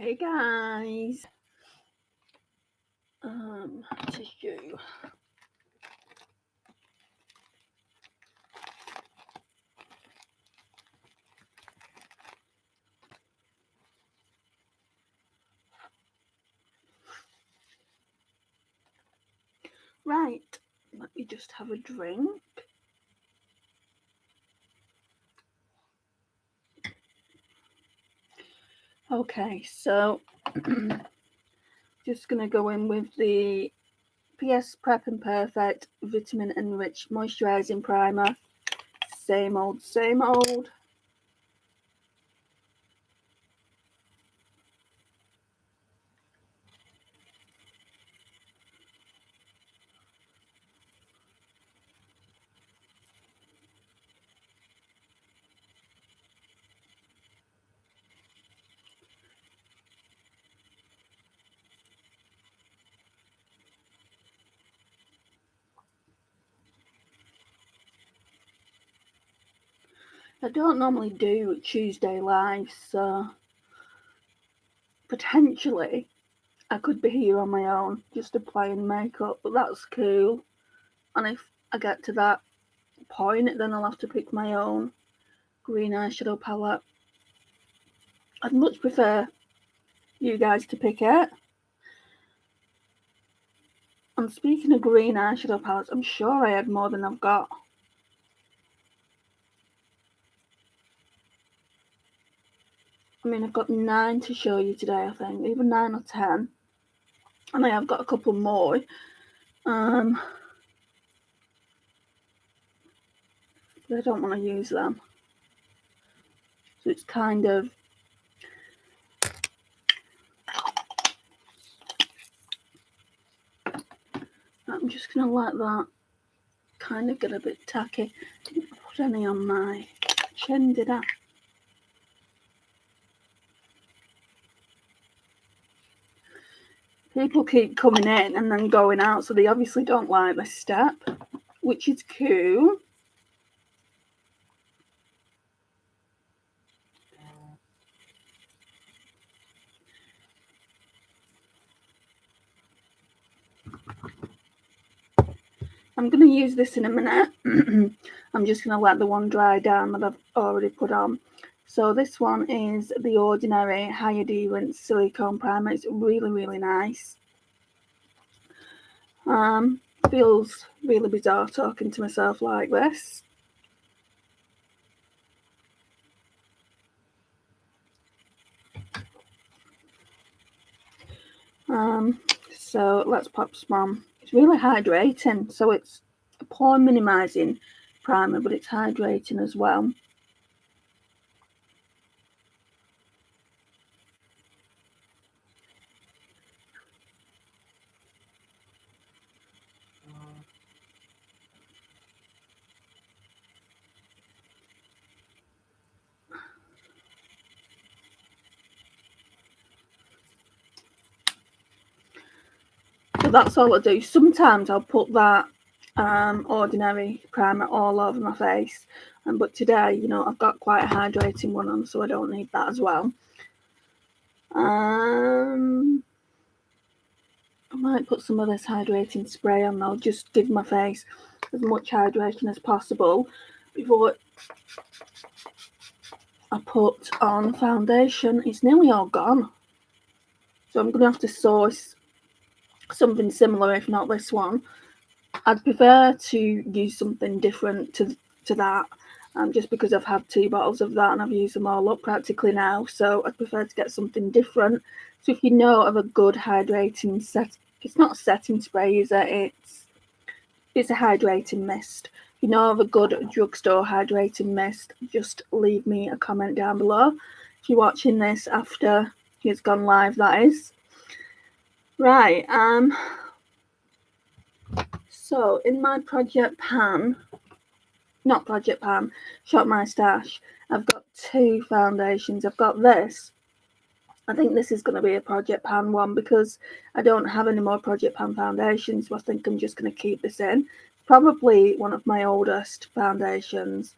Hey guys, tissue. Right, let me just have a drink. Okay, so just gonna go in with the PS Prep and Perfect Vitamin Enriched Moisturising Primer. Same old, same old. I don't normally do Tuesday lives, so potentially I could be here on my own just applying makeup, but that's cool. And if I get to that point, then I'll have to pick my own green eyeshadow palette. I'd much prefer you guys to pick it. And speaking of green eyeshadow palettes, I'm sure I had more than I've got. I mean, I've got 9 to show you today, I think, either 9 or 10. And I have got a couple more. But I don't want to use them. So it's kind of I'm just going to let that kind of get a bit tacky. Didn't put any on my chin, did I? People keep coming in and then going out, so they obviously don't like this step, which is cool. I'm going to use this in a minute. I'm just going to let the one dry down that I've already put on. So this one is the Ordinary High Adherence Silicone Primer. It's really, really nice. Feels really bizarre talking to myself like this. So let's pop some on. It's really hydrating, so it's a pore minimizing primer, but it's hydrating as well. So that's all I do. Sometimes I'll put that Ordinary primer all over my face, but today, you know, I've got quite a hydrating one on, so I don't need that as well. I might put some of this hydrating spray on. I'll just give my face as much hydration as possible before I put on foundation. It's nearly all gone, so I'm going to have to source something similar, if not this one. I'd prefer to use something different to that, just because I've had 2 bottles of that and I've used them all up practically now, so I'd prefer to get something different. So if you know of a good hydrating set, it's not a setting spray, is it? It's a hydrating mist. If you know of a good drugstore hydrating mist, just leave me a comment down below. If you're watching this after it's gone live, that is. Right, so in my Shop My Stash, I've got 2 foundations. I've got this. I think this is going to be a Project Pan one because I don't have any more Project Pan foundations, so I think I'm just going to keep this in. Probably one of my oldest foundations.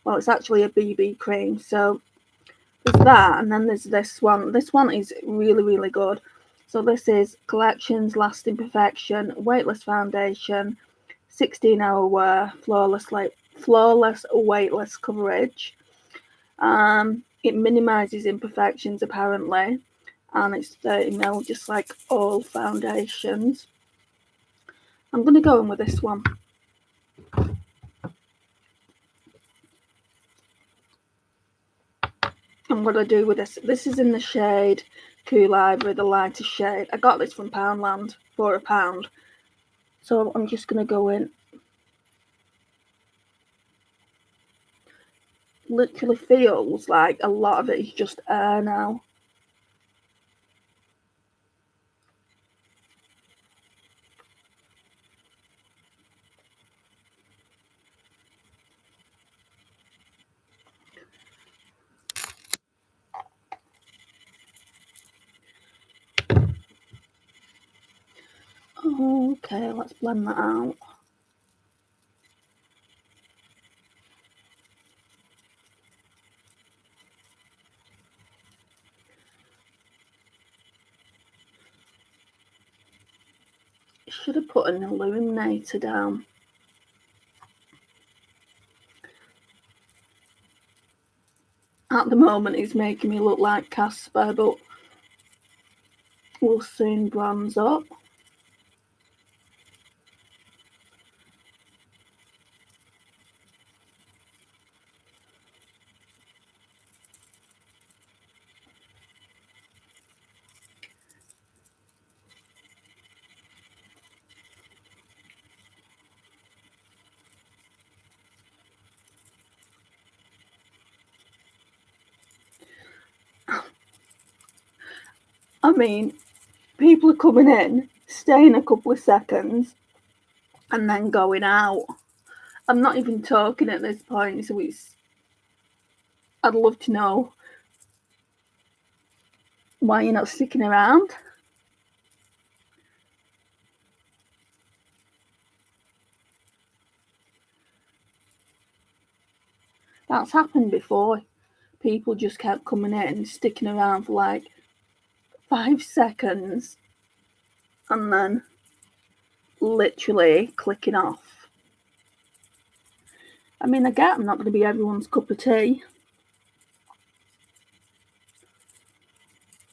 Well, it's actually a BB cream, so there's that, and then there's this one. This one is really, really good. So this is Collections Lasting Perfection Weightless Foundation, 16-hour wear, flawless weightless coverage. It minimises imperfections apparently, and it's 30ml, just like all foundations. I'm going to go in with this one. And what I do with this is in the shade Cool Ivory, the lightest shade. I got this from Poundland for £1. So I'm just going to go in. Literally feels like a lot of it is just air now. Okay, let's blend that out. Should have put an illuminator down. At the moment, it's making me look like Casper, but we'll soon bronze up. I mean, people are coming in, staying a couple of seconds, and then going out. I'm not even talking at this point, so I'd love to know why you're not sticking around. That's happened before. People just kept coming in, sticking around for like 5 seconds, and then literally clicking off. I mean, I get I'm not going to be everyone's cup of tea,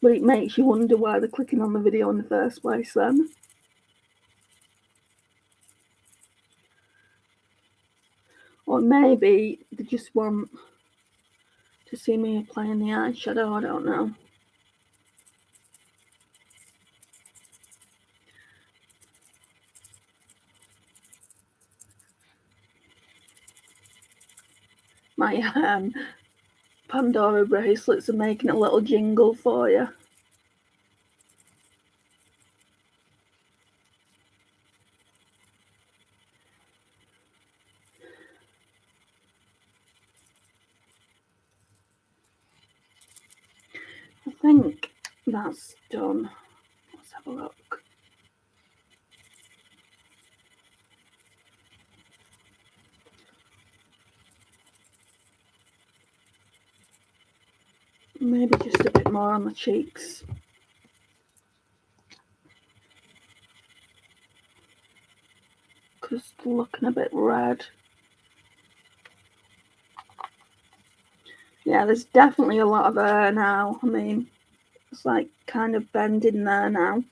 but it makes you wonder why they're clicking on the video in the first place then. Or maybe they just want to see me applying the eyeshadow, I don't know. My Pandora bracelets are making a little jingle for you. I think that's done. Let's have a look. Maybe just a bit more on the cheeks. Because they're looking a bit red. Yeah, there's definitely a lot of air now. I mean, it's like kind of bending there now.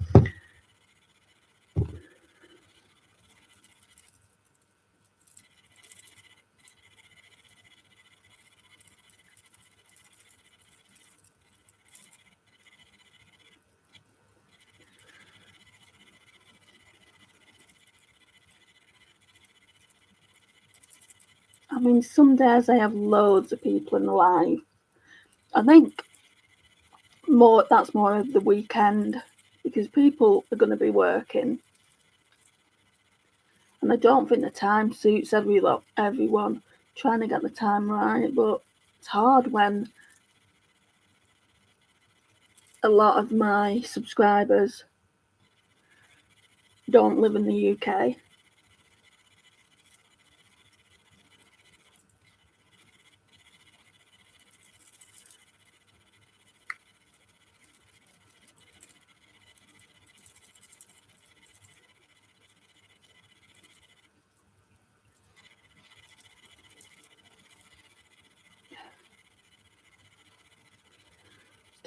I mean, some days I have loads of people in the live. I think that's more of the weekend because people are going to be working. And I don't think the time suits everyone trying to get the time right, but it's hard when a lot of my subscribers don't live in the UK.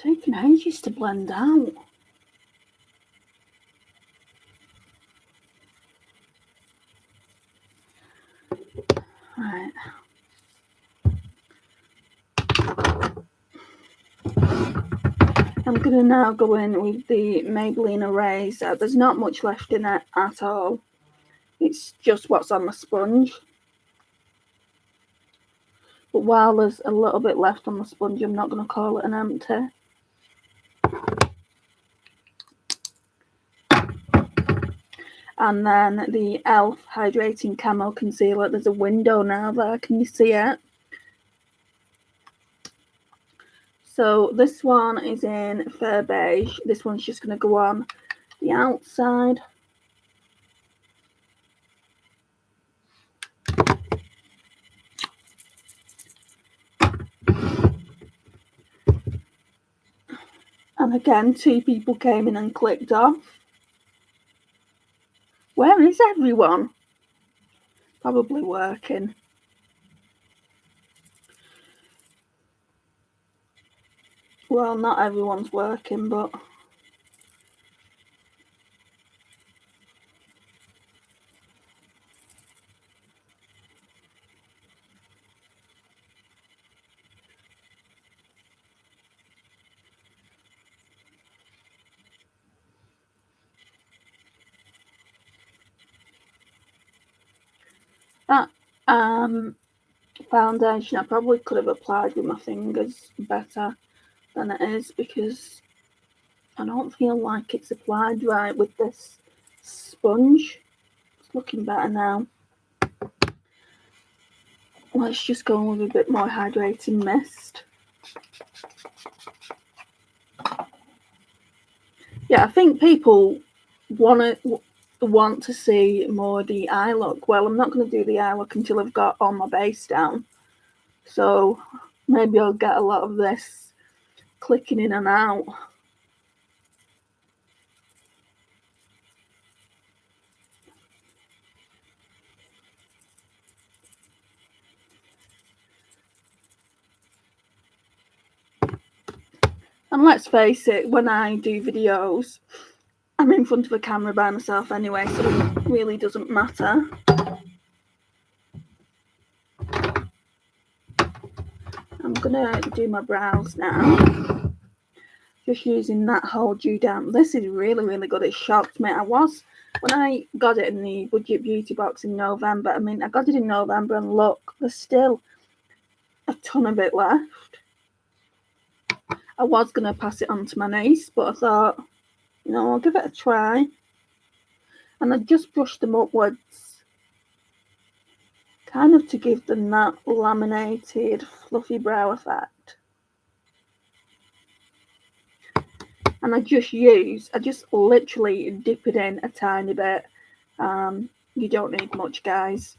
taking ages to blend out. Right. I'm going to now go in with the Maybelline Eraser. There's not much left in it at all. It's just what's on the sponge. But while there's a little bit left on the sponge, I'm not going to call it an empty. And then the e.l.f. Hydrating Camo Concealer. There's a window now there. Can you see it? So this one is in Fair Beige. This one's just going to go on the outside. And again, 2 people came in and clicked off. Where is everyone? Probably working. Well, not everyone's working, but that foundation I probably could have applied with my fingers better than it is, because I don't feel like it's applied right with this sponge. It's looking better now. Let's just go with a bit more hydrating mist. Yeah, I think people want to see more of the eye look. Well, I'm not going to do the eye look until I've got all my base down. So maybe I'll get a lot of this clicking in and out. And let's face it, when I do videos, I'm in front of a camera by myself anyway, so it really doesn't matter. I'm gonna do my brows now. Just using that Hold You Down. This is really, really good. It shocked me. When I got it in the Budget Beauty box in November, I got it in November and look, there's still a ton of it left. I was going to pass it on to my niece, but I thought, I'll give it a try. And I just brushed them upwards, kind of to give them that laminated, fluffy brow effect. And I just literally dip it in a tiny bit. You don't need much, guys.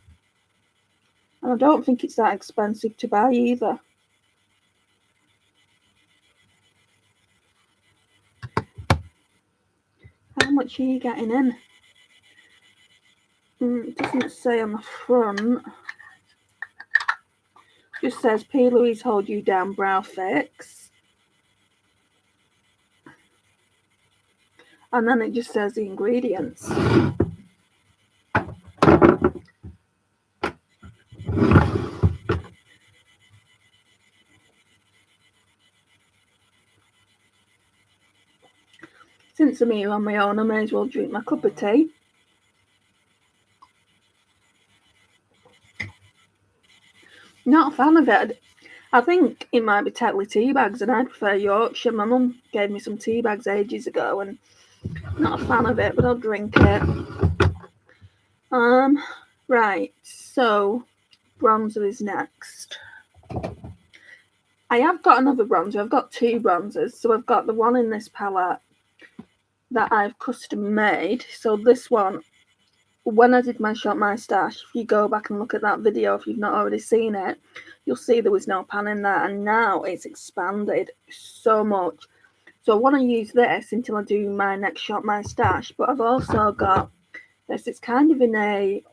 And I don't think it's that expensive to buy either. How much are you getting in? It doesn't say on the front. It just says P. Louise Hold You Down Brow Fix. And then it just says the ingredients. Since I'm here on my own, I may as well drink my cup of tea. Not a fan of it. I think it might be Tetley tea bags, and I prefer Yorkshire. My mum gave me some tea bags ages ago, and not a fan of it, but I'll drink it. Right, so bronzer is next. I have got another bronzer. I've got 2 bronzers. So I've got the one in this palette that I've custom made. So this one, when I did my Shop My Stash, if you go back and look at that video, if you've not already seen it, you'll see there was no pan in there, and now it's expanded so much. So I want to use this until I do my next Shop My Stash, but I've also got this. It's kind of in it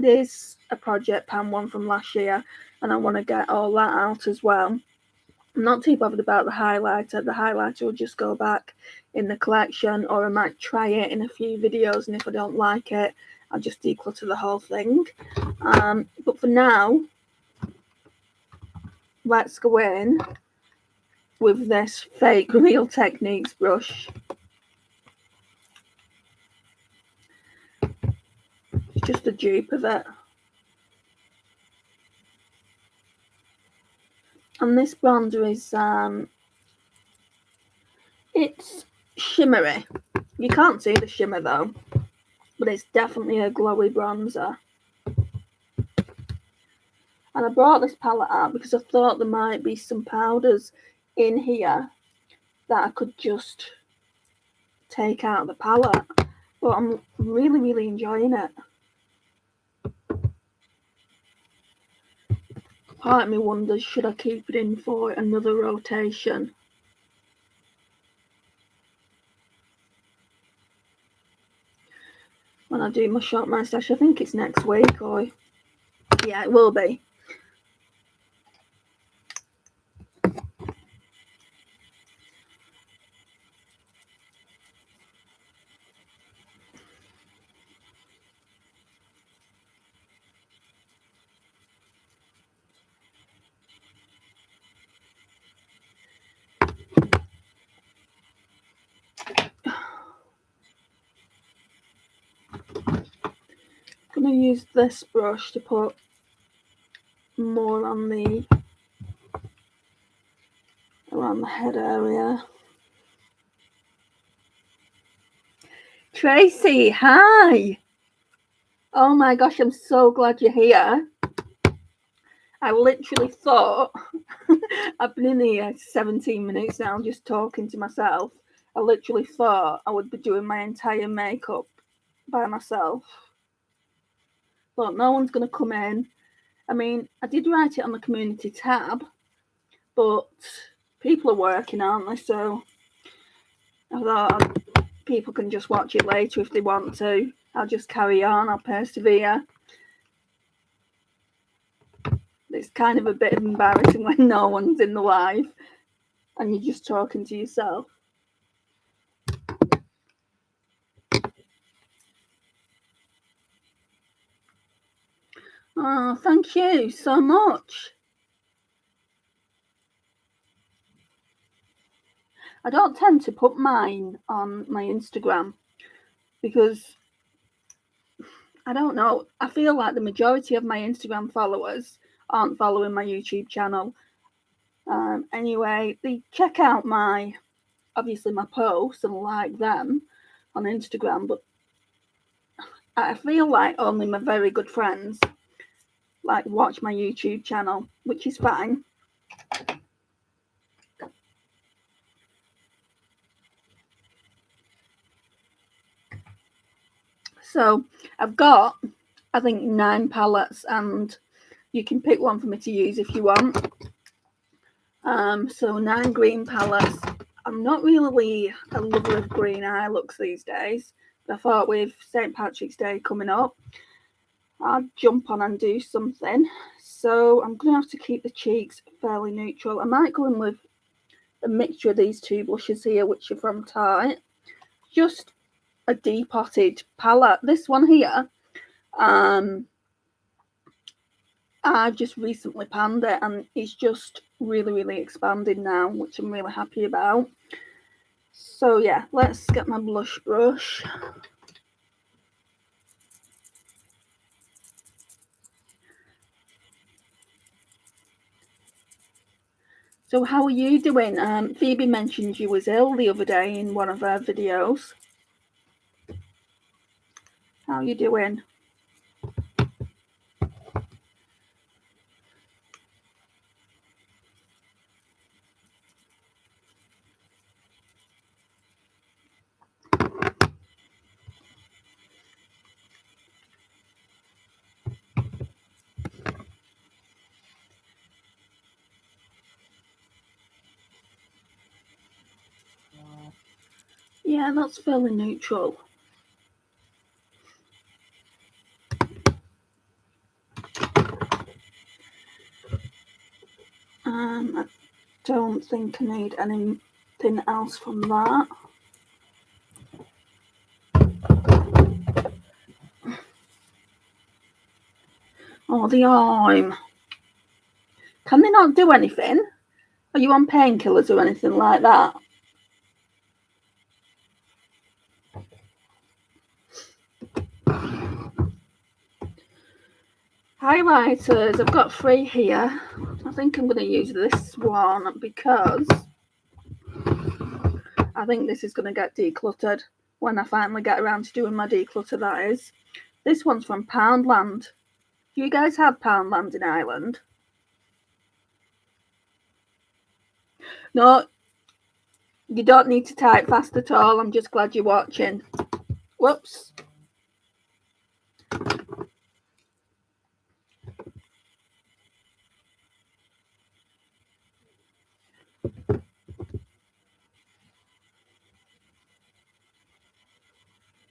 is a project pan one from last year, and I want to get all that out as well. I'm not too bothered about the highlighter. The highlighter will just go back in the collection, or I might try it in a few videos, and if I don't like it, I'll just declutter the whole thing. But for now, let's go in with this fake Real Techniques brush. It's just a dupe of it. And this bronzer is, it's shimmery. You can't see the shimmer though, but it's definitely a glowy bronzer. And I brought this palette out because I thought there might be some powders in here that I could just take out of the palette. But I'm really, really enjoying it. Part of me wonders, should I keep it in for another rotation? When I do my short mustache, I think it's next week, or yeah, it will be. I'm going to use this brush to put more on the around the head area. Tracey, hi! Oh my gosh, I'm so glad you're here. I literally thought, I've been in here 17 minutes now just talking to myself. I literally thought I would be doing my entire makeup by myself. But no one's going to come in. I mean, I did write it on the community tab, but people are working, aren't they? So I thought people can just watch it later if they want to. I'll just carry on, I'll persevere. It's kind of a bit embarrassing when no one's in the live and you're just talking to yourself. Oh, thank you so much. I don't tend to put mine on my Instagram because I don't know. I feel like the majority of my Instagram followers aren't following my YouTube channel. Anyway, they check out obviously my posts and like them on Instagram, but I feel like only my very good friends like watch my YouTube channel, which is fine. So I've got, I think, 9 palettes, and you can pick one for me to use if you want. So 9 green palettes. I'm not really a lover of green eye looks these days, but I thought with St. Patrick's Day coming up, I'd jump on and do something. So I'm going to have to keep the cheeks fairly neutral. I might go in with a mixture of these 2 blushes here, which are from Tarte. Just a depotted palette. This one here, I've just recently panned it and it's just really, really expanded now, which I'm really happy about. So yeah, let's get my blush brush. So how are you doing? Phoebe mentioned you was ill the other day in one of her videos. How are you doing? Yeah, that's fairly neutral. don't think I need anything else from that. Oh, the arm. Can they not do anything? Are you on painkillers or anything like that? Highlighters, I've got 3 here. I think I'm going to use this one because I think this is going to get decluttered when I finally get around to doing my declutter, that is. This one's from Poundland. Do you guys have Poundland in Ireland? No, you don't need to type fast at all. I'm just glad you're watching. Whoops.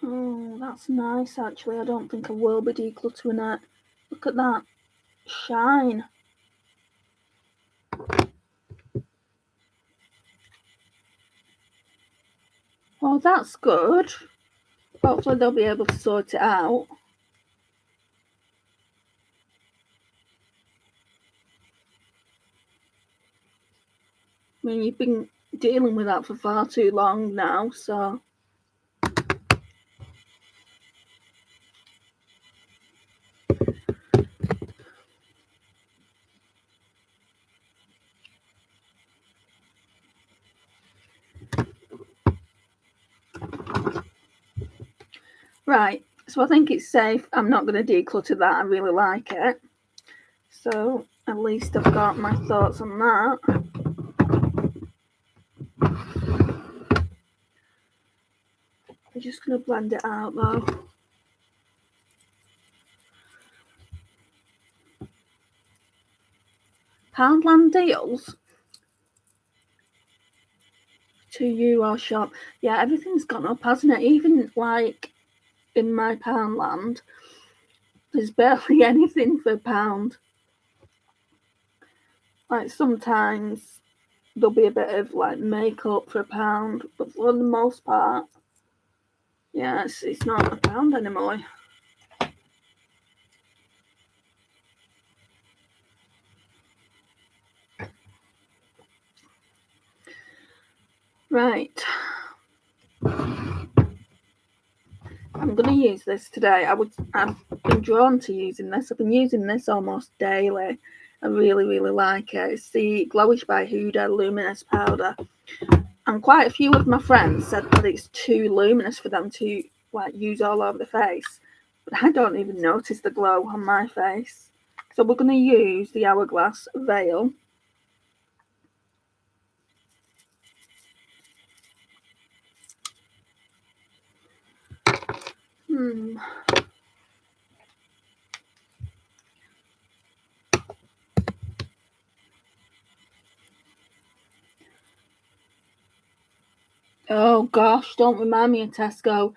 Oh, that's nice actually. I don't think I will be decluttering it. Look at that shine. Oh, that's good. Hopefully they'll be able to sort it out. I mean, you've been dealing with that for far too long now, so... Right, so I think it's safe. I'm not going to declutter that. I really like it. So at least I've got my thoughts on that. I'm just going to blend it out though. Poundland deals? To you or shop? Yeah, everything's gone up, hasn't it? Even like in my Poundland, there's barely anything for £1. Like sometimes there'll be a bit of like makeup for £1, but for the most part, yeah, it's not £1 anymore. Right. I'm going to use this today. I've been drawn to using this. I've been using this almost daily. I really, really like it. It's the Glowish by Huda Luminous Powder. And quite a few of my friends said that it's too luminous for them to like use all over the face. But I don't even notice the glow on my face. So we're going to use the Hourglass Veil. Oh gosh, don't remind me of Tesco.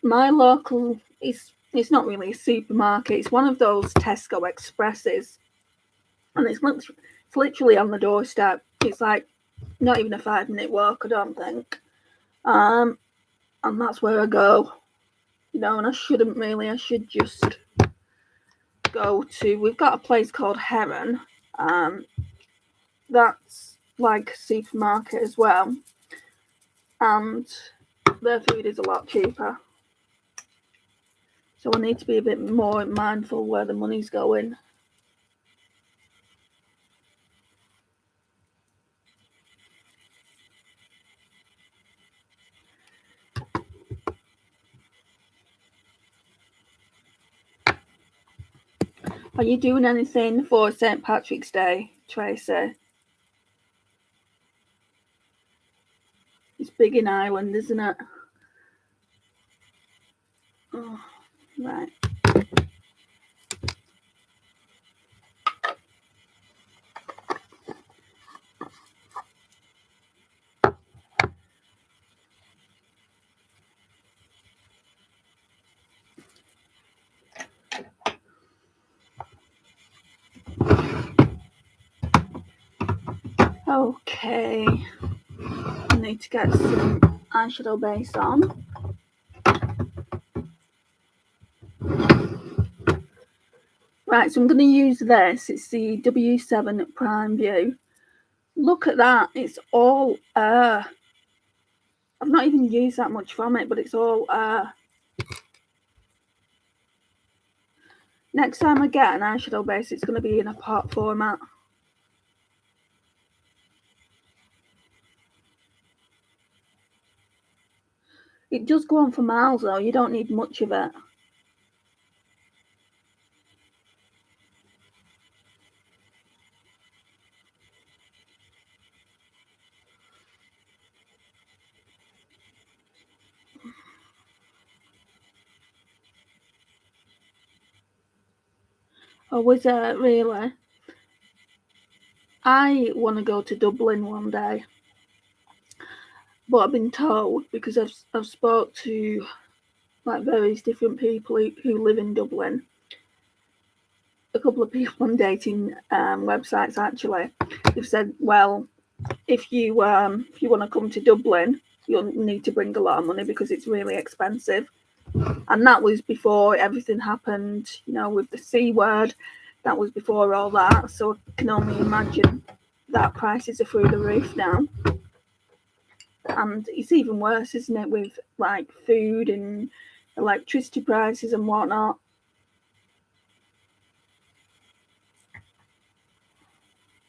My local it's not really a supermarket. It's one of those Tesco Expresses, and it's literally on the doorstep. It's like not even a 5-minute walk, I don't think. And that's where I go. You know, and I shouldn't really. I should just go to. We've got a place called Heron. That's like a supermarket as well, and their food is a lot cheaper. So I need to be a bit more mindful where the money's going. Are you doing anything for St. Patrick's Day, Tracey? It's big in Ireland, isn't it? Oh, right. Okay, I need to get some eyeshadow base on. Right, so I'm going to use this. It's the W7 Prime View. Look at that, it's all I've not even used that much from it, but it's all Next time I get an eyeshadow base, it's going to be in a pot format. It does go on for miles though, you don't need much of it. Oh, was it really? I want to go to Dublin one day, but I've been told, because I've spoke to like various different people who live in Dublin, a couple of people on dating websites actually, they've said, well, if you want to come to Dublin, you'll need to bring a lot of money because it's really expensive. And that was before everything happened, with the C word. That was before all that. So I can only imagine that prices are through the roof now. And it's even worse, isn't it, with like food and electricity prices and whatnot.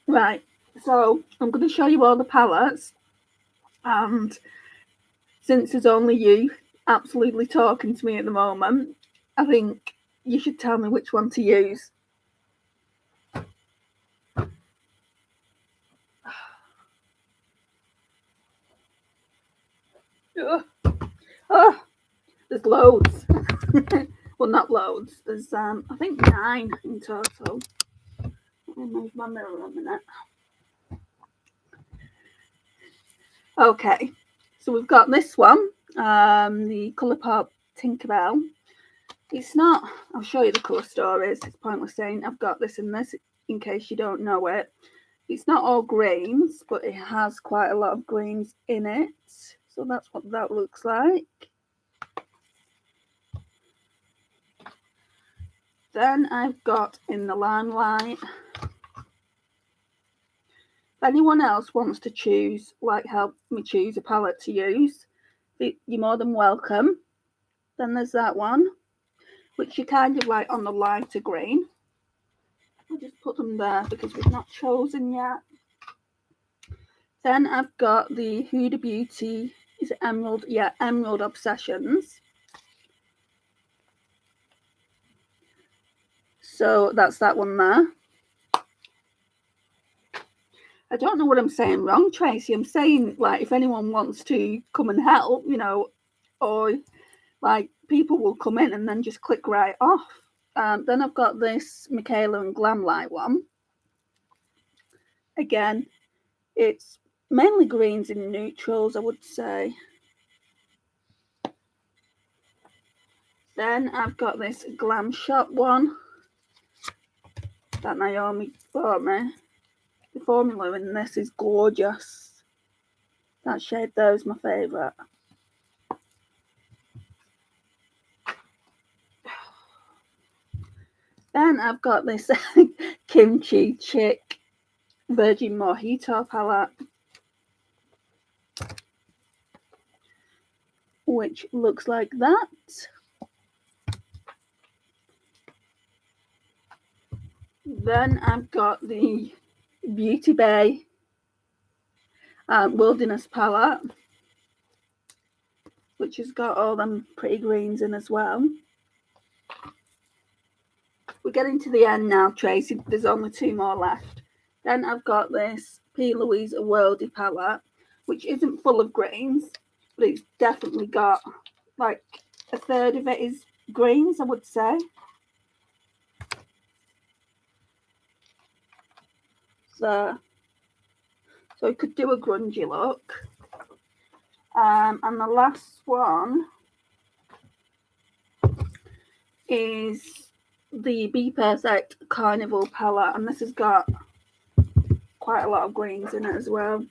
Right, so I'm going to show you all the palettes. And since there's only you absolutely talking to me at the moment, I think you should tell me which one to use. Oh, there's loads. Well, not loads. There's I think 9 in total. Let me move my mirror a minute. Okay, so we've got this one, the Colourpop Tinkerbell. It's not, I'll show you the colour stories. It's pointless saying I've got this and this in case you don't know it. It's not all greens, but it has quite a lot of greens in it. So that's what that looks like. Then I've got in the Limelight. If anyone else wants to choose, help me choose a palette to use, you're more than welcome. Then there's that one, which you kind of like on the lighter green. I'll just put them there because we've not chosen yet. Then I've got the Huda Beauty, is it Emerald? Yeah, Emerald Obsessions. So that's that one there. I don't know what I'm saying wrong, Tracey. I'm saying, if anyone wants to come and help, or people will come in and then just click right off. Then I've got this Michaela and Glamlight one. Again, it's mainly greens and neutrals, I would say. Then I've got this Glam Shop one that Naomi bought me. The formula in this is gorgeous. That shade there is my favourite. Then I've got this Kimchi Chick Virgin Mojito palette, which looks like that. Then I've got the Beauty Bay Wilderness palette, which has got all them pretty greens in as well. We're getting to the end now, Tracey. There's only 2 more left. Then I've got this P. Louise Worldy palette, which isn't full of greens, but it's definitely got a third of it is greens, I would say. So it could do a grungy look. And the last one is the Be Perfect Carnival palette, and this has got quite a lot of greens in it as well.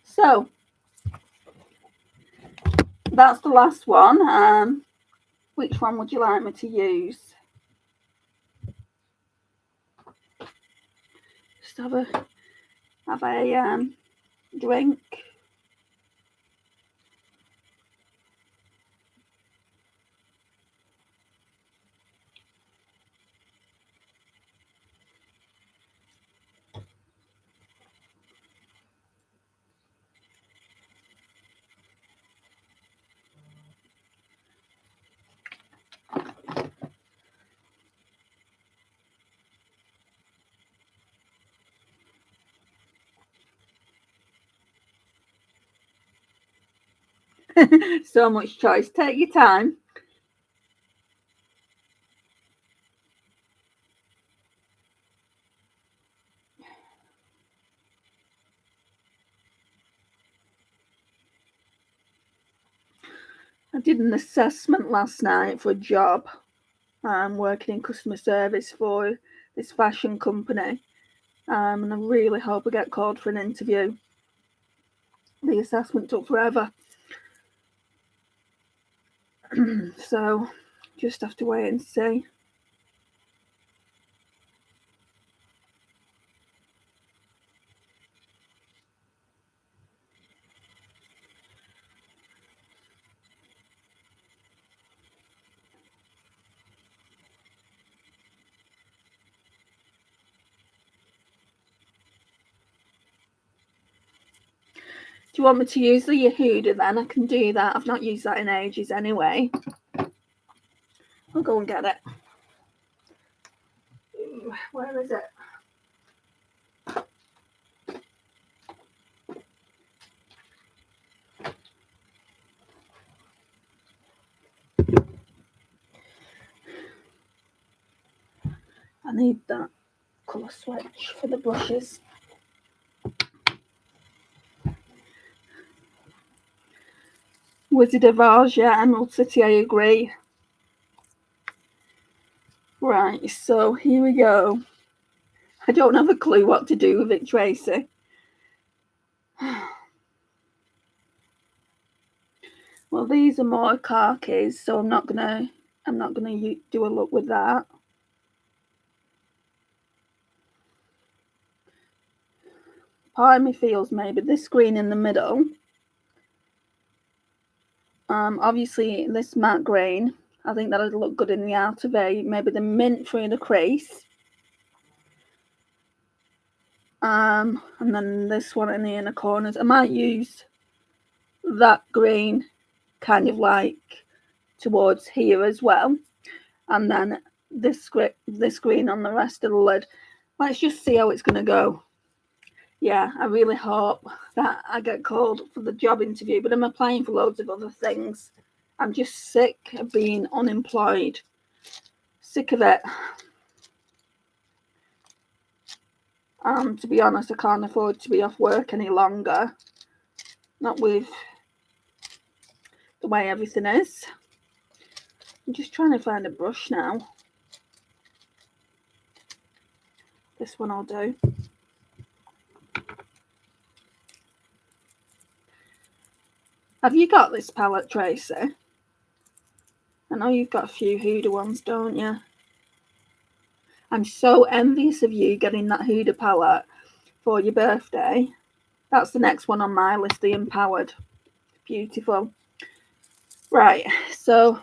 So that's the last one. Which one would you like me to use? Just have a drink. So much choice. Take your time. I did an assessment last night for a job. I'm working in customer service for this fashion company, and I really hope I get called for an interview. The assessment took forever. So just have to wait and see. Do you want me to use the Yehuda then? I can do that. I've not used that in ages anyway. I'll go and get it. Where is it? I need that colour switch for the brushes. Wizard of Oz, yeah, Emerald City, I agree. Right, so here we go. I don't have a clue what to do with it, Tracey. Well, these are more khakis, so I'm not gonna do a look with that. Part of me feels maybe this green in the middle. Obviously this matte green, I think that'll look good in the outer V. Maybe the mint through the crease. And then this one in the inner corners. I might use that green kind of like towards here as well. And then this green on the rest of the lid. Let's just see how it's going to go. Yeah, I really hope that I get called for the job interview, but I'm applying for loads of other things. I'm just sick of being unemployed. Sick of it. To be honest, I can't afford to be off work any longer. Not with the way everything is. I'm just trying to find a brush now. This one I'll do. Have you got this palette, Tracey? I know you've got a few Huda ones, don't you? I'm so envious of you getting that Huda palette for your birthday. That's the next one on my list, the Empowered. Beautiful. Right, so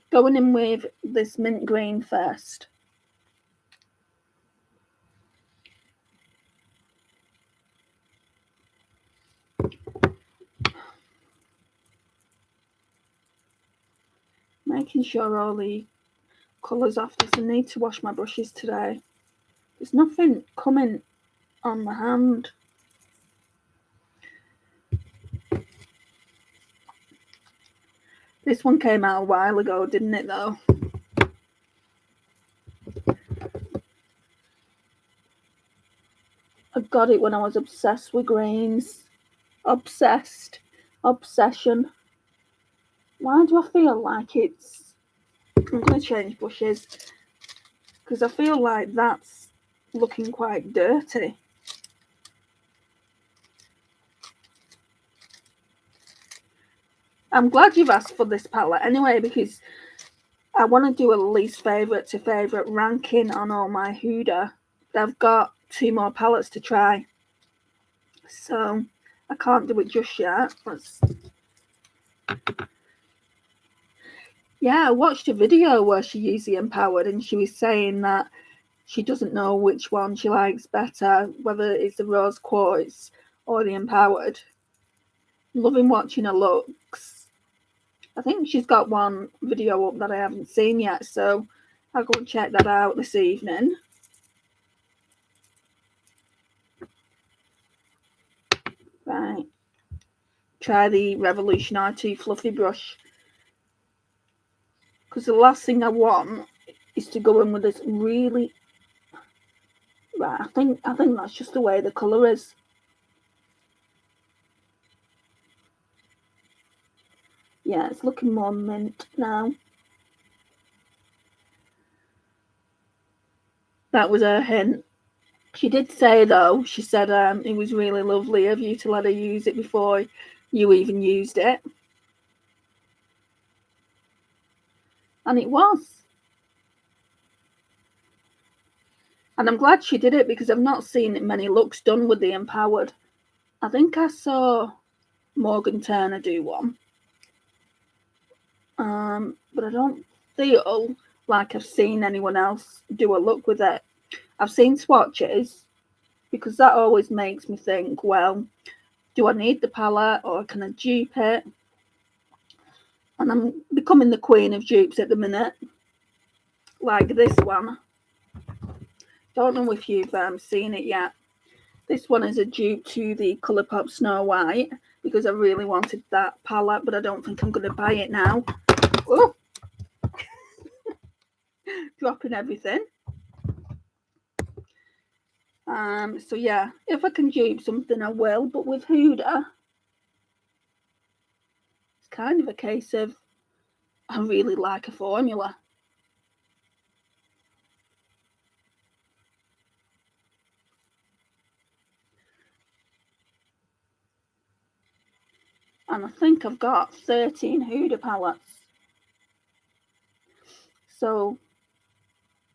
going in with this mint green first. Making sure all the colours off this. I need to wash my brushes today. There's nothing coming on the hand. This one came out a while ago, didn't it, though? I got it when I was obsessed with greens. Obsession. Why do I feel like it's... I'm going to change brushes. because I feel like that's looking quite dirty. I'm glad you've asked for this palette anyway, because I want to do a least favourite to favourite ranking on all my Huda. I've got 2 more palettes to try, so I can't do it just yet. Yeah, I watched a video where she used the Empowered, and she was saying that she doesn't know which one she likes better, whether it's the Rose Quartz or the Empowered. Loving watching her looks. I think she's got one video up that I haven't seen yet, so I'll go and check that out this evening. Right. Try the Revolution R2 fluffy brush. Because the last thing I want is to go in with this really... Right, I think that's just the way the colour is. Yeah, it's looking more mint now. That was her hint. She did say, though, she said it was really lovely of you to let her use it before you even used it. And it was. And I'm glad she did it, because I've not seen many looks done with the Empowered. I think I saw Morgan Turner do one. But I don't feel like I've seen anyone else do a look with it. I've seen swatches, because that always makes me think, well, do I need the palette or can I dupe it? And I'm becoming the queen of dupes at the minute. Like this one. Don't know if you've seen it yet. This one is a dupe to the Colourpop Snow White, because I really wanted that palette, but I don't think I'm going to buy it now. Oh! Dropping everything. So yeah, if I can dupe something, I will. But with Huda, it's kind of a case of I really like a formula. And I think I've got 13 Huda palettes. So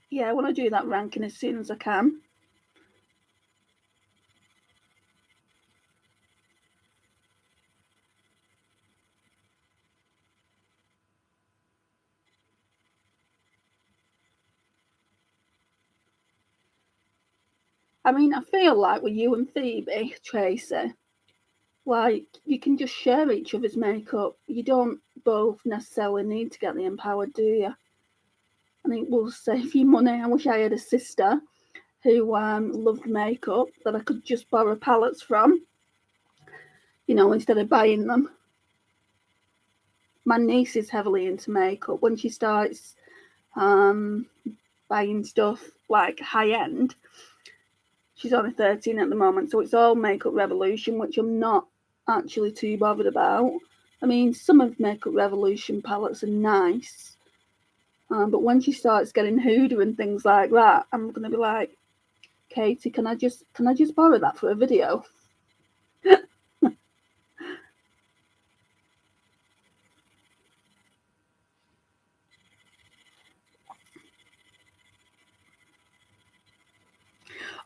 yeah, I want to do that ranking as soon as I can. I mean, I feel like with you and Phoebe, Tracey, like you can just share each other's makeup. You don't both necessarily need to get the Empowered, do you? I think we'll save you money. I wish I had a sister who loved makeup that I could just borrow palettes from, instead of buying them. My niece is heavily into makeup. When she starts buying stuff like high end, she's only 13 at the moment, so it's all Makeup Revolution, which I'm not actually too bothered about. I mean, some of Makeup Revolution palettes are nice, but when she starts getting Huda and things like that, I'm going to be like, Katie, can I just borrow that for a video?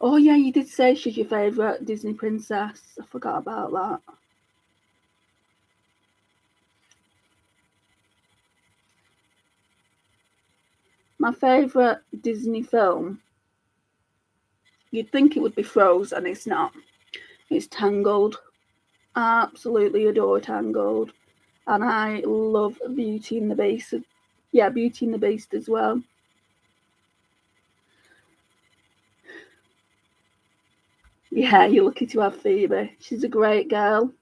Oh yeah, you did say she's your favourite Disney princess. I forgot about that. My favourite Disney film, you'd think it would be Frozen, it's not. It's Tangled. Absolutely adore Tangled. And I love Beauty and the Beast. Yeah, Beauty and the Beast as well. Yeah, you're lucky to have Phoebe. She's a great girl.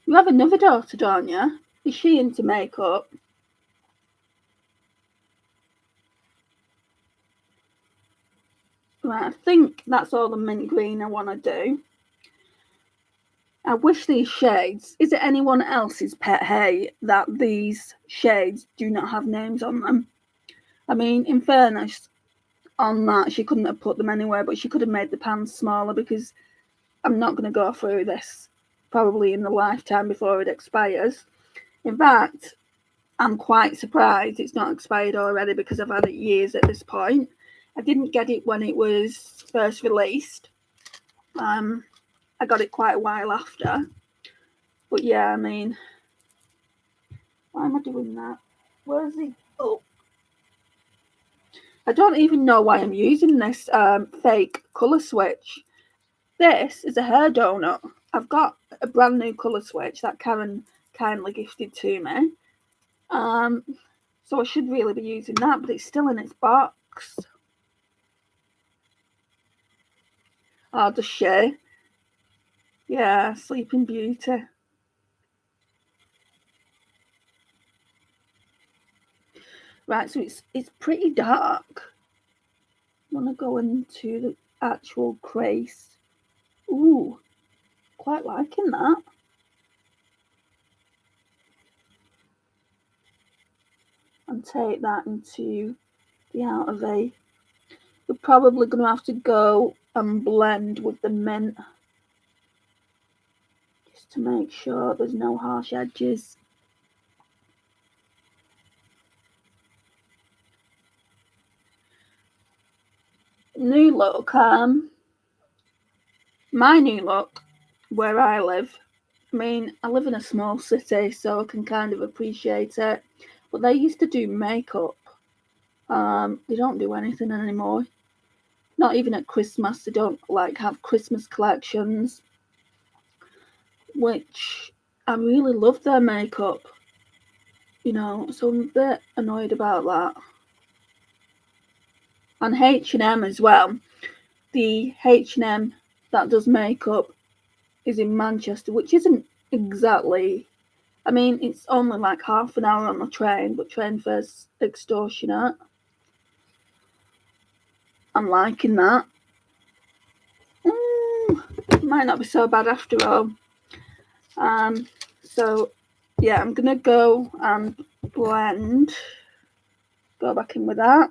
You have another daughter, don't you? Is she into makeup? Right, I think that's all the mint green I want to do. I wish these shades, is it anyone else's pet hate that these shades do not have names on them? I mean, in fairness, on that, she couldn't have put them anywhere, but she could have made the pans smaller, because I'm not going to go through this probably in the lifetime before it expires. In fact, I'm quite surprised it's not expired already, because I've had it years at this point. I didn't get it when it was first released. I got it quite a while after. But yeah, I mean, why am I doing that? Where's he? Oh. I don't even know why I'm using this fake colour switch. This is a hair donut. I've got a brand new colour switch that Karen kindly gifted to me. So I should really be using that, but it's still in its box. Oh, does she? Yeah, Sleeping Beauty. Right, so it's pretty dark. I want to go into the actual crease. Ooh, quite liking that. And take that into the outer V. We're probably going to have to go and blend with the mint, just to make sure there's no harsh edges. New look, my new look, where I live. I mean, I live in a small city, so I can kind of appreciate it. But they used to do makeup. They don't do anything anymore. Not even at Christmas. They don't like have Christmas collections, which I really love their makeup. You know, so I'm a bit annoyed about that. And H&M as well. The H&M that does makeup is in Manchester, which isn't exactly, I mean, it's only like half an hour on the train, but train fare's extortionate. I'm liking that. Might not be so bad after all. So yeah, I'm gonna go and blend. Go back in with that.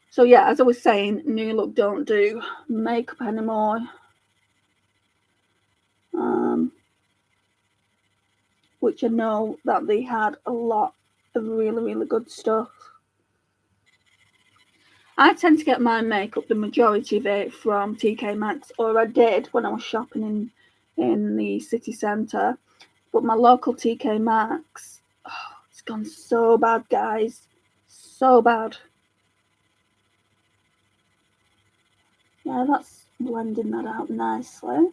So yeah, as I was saying, new look don't do makeup anymore. Which I know that they had a lot of really, really good stuff. I tend to get my makeup, the majority of it, from TK Maxx, or I did when I was shopping in the city centre. But my local TK Maxx, it's gone so bad, guys. So bad. Yeah, that's blending that out nicely.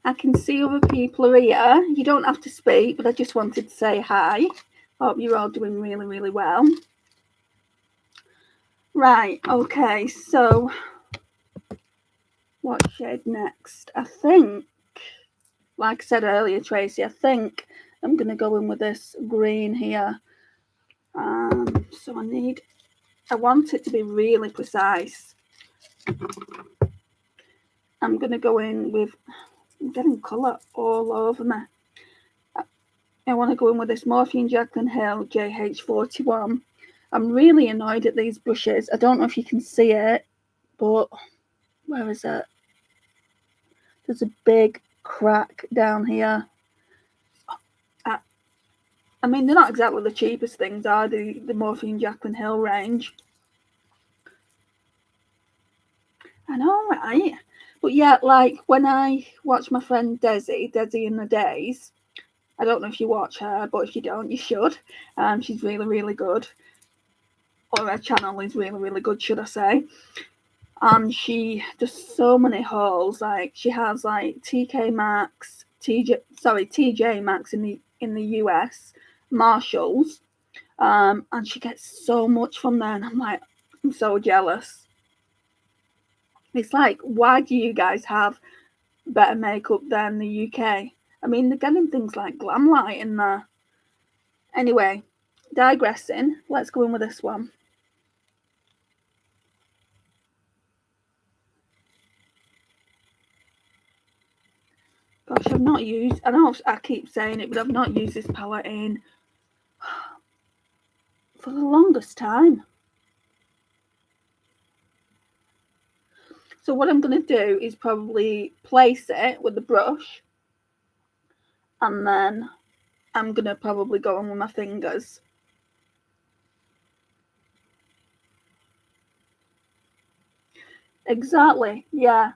I can see other people are here. You don't have to speak, but I just wanted to say hi. Hope you're all doing really, really well. Right, okay, so what shade next? I think, like I said earlier, Tracey, I think I'm going to go in with this green here. So I want it to be really precise. I'm going to go in with, I'm getting colour all over me. I want to go in with this Morphe & Jaclyn Hill JH41. I'm really annoyed at these brushes. I don't know if you can see it, but where is it? There's a big crack down here. I mean, they're not exactly the cheapest things, are they? The Morphe & Jaclyn Hill range. I know, right? But yeah, like when I watch my friend Desi in the Days, I don't know if you watch her, but if you don't, you should. She's really, really good. Or her channel is really, really good, should I say. And she does so many hauls. Like she has like TJ Maxx in the US, Marshalls, and she gets so much from there, and I'm like, I'm so jealous. It's like, why do you guys have better makeup than the UK? I mean, they're getting things like Glamlight in there. Anyway, digressing, let's go in with this one. Gosh, I've not used, I know I keep saying it, but I've not used this palette in for the longest time. So what I'm going to do is probably place it with the brush, and then I'm going to probably go on with my fingers. Exactly, yeah.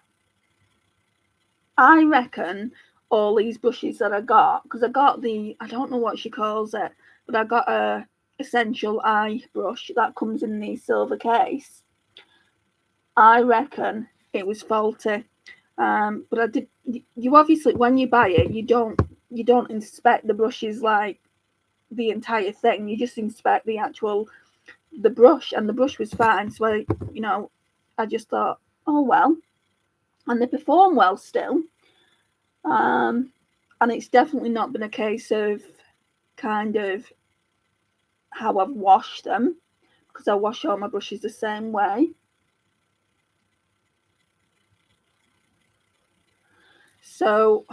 I reckon all these brushes that I got, because I got the, I don't know what she calls it, but I got a essential eye brush that comes in the silver case. I reckon it was faulty. But I did. You obviously, when you buy it, you don't inspect the brushes like the entire thing. You just inspect the brush, and the brush was fine. So I just thought, oh well, and they perform well still. And it's definitely not been a case of kind of how I've washed them, because I wash all my brushes the same way. So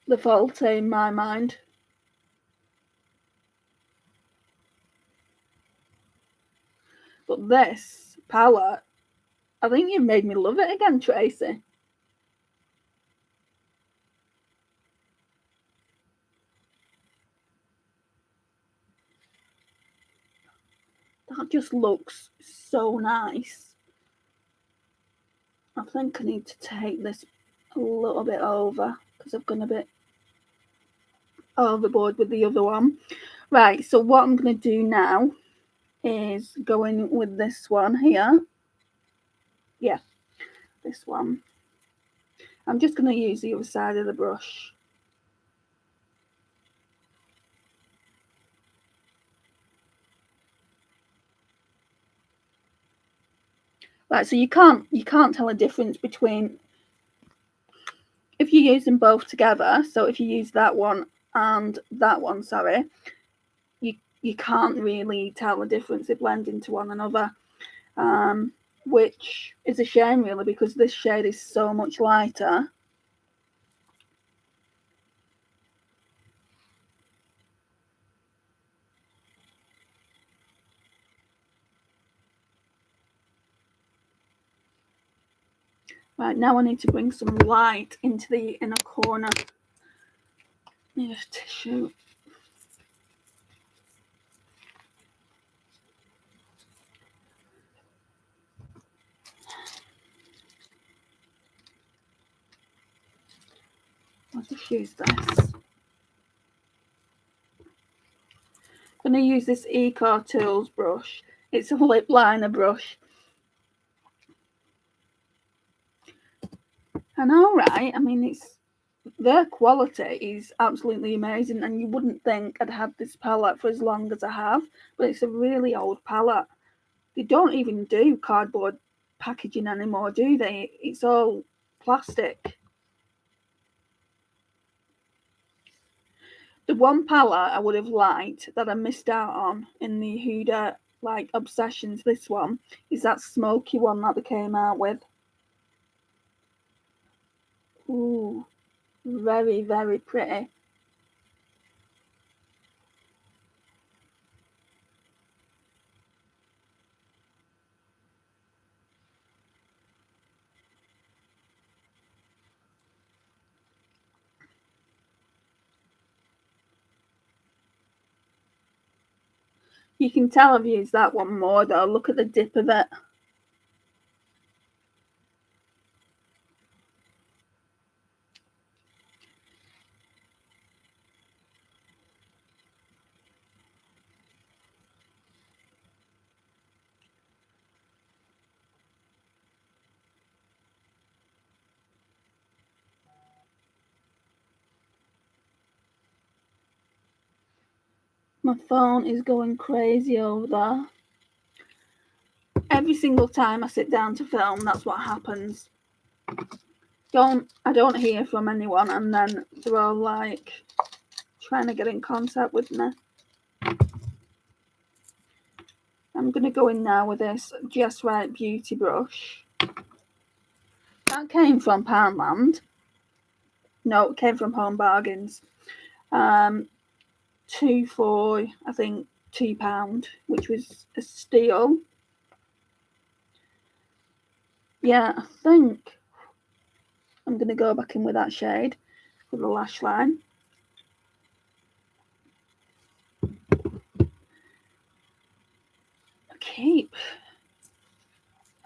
the fault in my mind. But this palette, I think you've made me love it again, Tracey. That just looks so nice. I think I need to take this a little bit over because I've gone a bit overboard with the other one. Right, so what I'm going to do now is go in with this one here. Yeah, this one. I'm just going to use the other side of the brush. Right, so you can't tell a difference between if you use them both together. So if you use that one and that one, sorry, you can't really tell the difference. They blend into one another, which is a shame really, because this shade is so much lighter. Right, now I need to bring some light into the inner corner. Need a tissue. I'll just use this. I'm going to use this Eco Tools brush. It's a lip liner brush. I know, right? I mean, their quality is absolutely amazing, and you wouldn't think I'd had this palette for as long as I have, but it's a really old palette. They don't even do cardboard packaging anymore, do they? It's all plastic. The one palette I would have liked that I missed out on in the Huda like Obsessions, this one, is that smoky one that they came out with. Ooh, very, very pretty. You can tell I've used that one more though. Look at the dip of it. My phone is going crazy over there. Every single time I sit down to film, that's what happens. I don't hear from anyone, and then they're all like trying to get in contact with me. I'm going to go in now with this Just Right Beauty brush. That came from Poundland. No, it came from Home Bargains. 2 for, I think, £2, which was a steal. Yeah, I think I'm going to go back in with that shade for the lash line.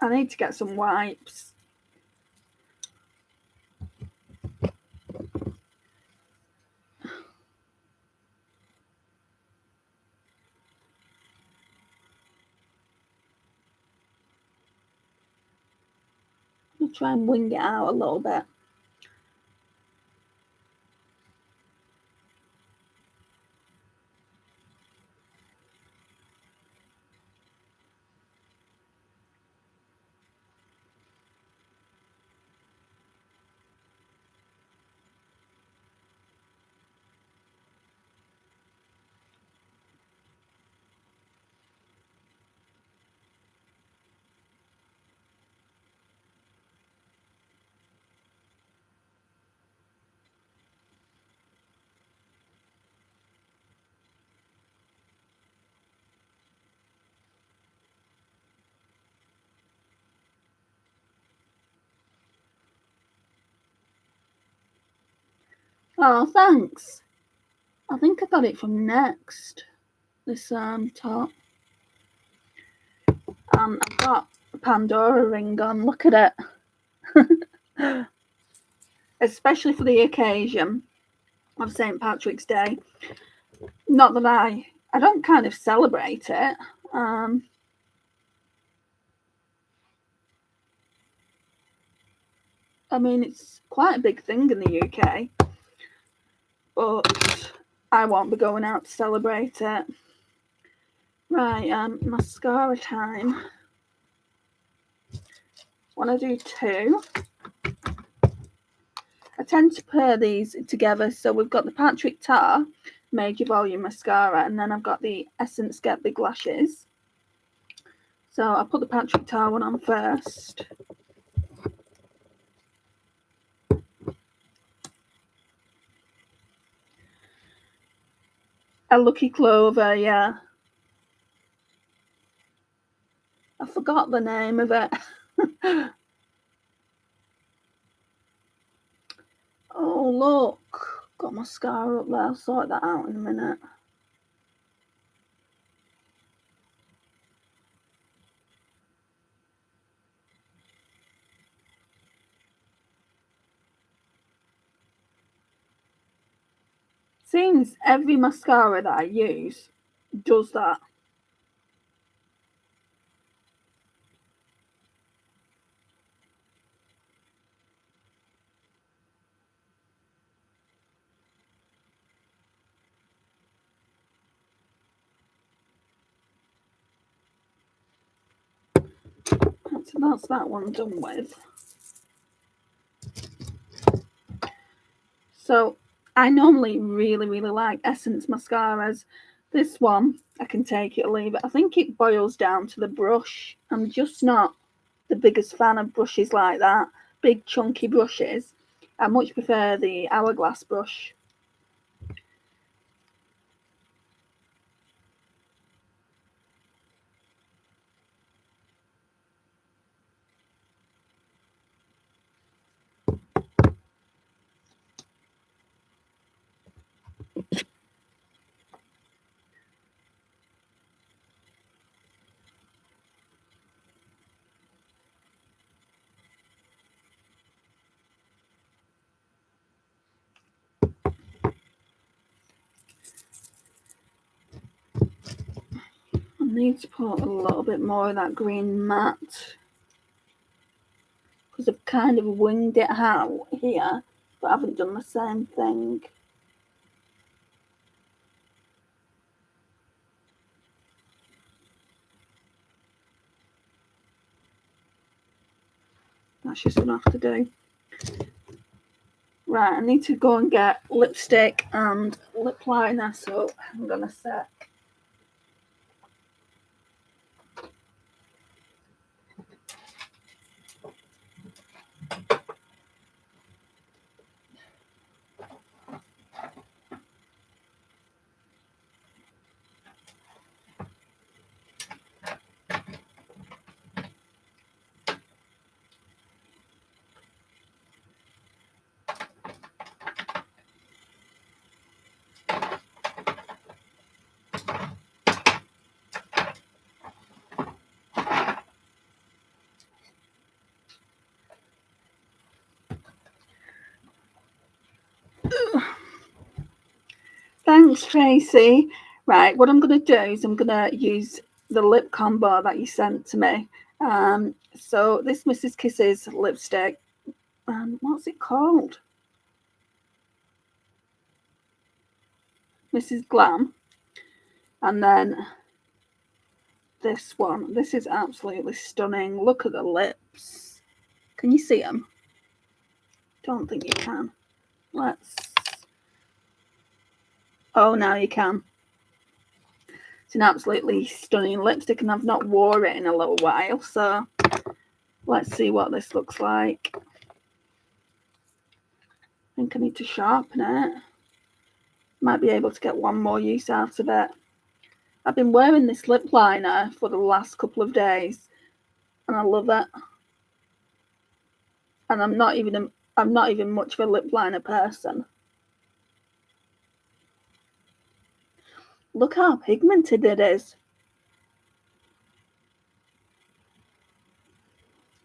I need to get some wipes. I'll try and wing it out a little bit. Oh, thanks. I think I got it from Next. This top. I've got a Pandora ring on. Look at it. Especially for the occasion of St. Patrick's Day. Not that I don't kind of celebrate it. I mean, it's quite a big thing in the UK, but I won't be going out to celebrate it. Right, mascara time. Want to do 2. I tend to pair these together. So we've got the Patrick Tar Major Volume Mascara, and then I've got the Essence Get Big Lashes. So I'll put the Patrick Tar one on first. A Lucky Clover, yeah. I forgot the name of it. Oh, look. Got mascara up there. I'll sort that out in a minute. Seems every mascara that I use does that. So that's that one done with. So I normally really, really like Essence mascaras. This one, I can take it or leave it. I think it boils down to the brush. I'm just not the biggest fan of brushes like that. Big chunky brushes. I much prefer the Hourglass brush. I need to put a little bit more of that green matte, because I've kind of winged it out here, but I haven't done the same thing. That's just enough to do. Right, I need to go and get lipstick and lip liner, so hang on a sec. Thanks, Tracey. Right, what I'm going to do is I'm going to use the lip combo that you sent to me. So this Mrs. Kisses lipstick, what's it called? Mrs. Glam. And then this one. This is absolutely stunning. Look at the lips. Can you see them? Don't think you can. Let's... Oh, now you can. It's an absolutely stunning lipstick, and I've not wore it in a little while, so let's see what this looks like. I think I need to sharpen it. Might be able to get one more use out of it. I've been wearing this lip liner for the last couple of days, and I love it. And I'm not even much of a lip liner person. Look how pigmented it is.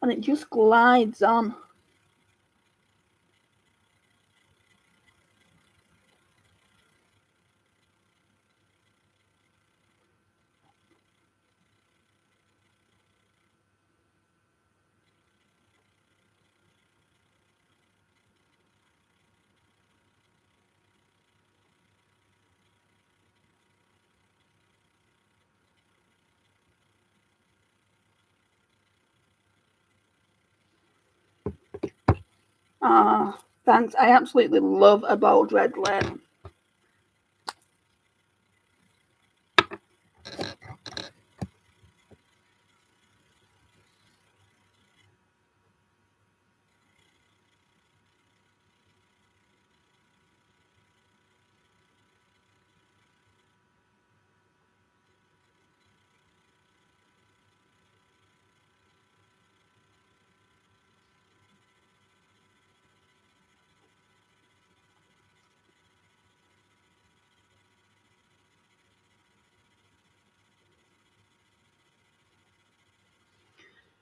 And it just glides on. Thanks. I absolutely love a bold red lip.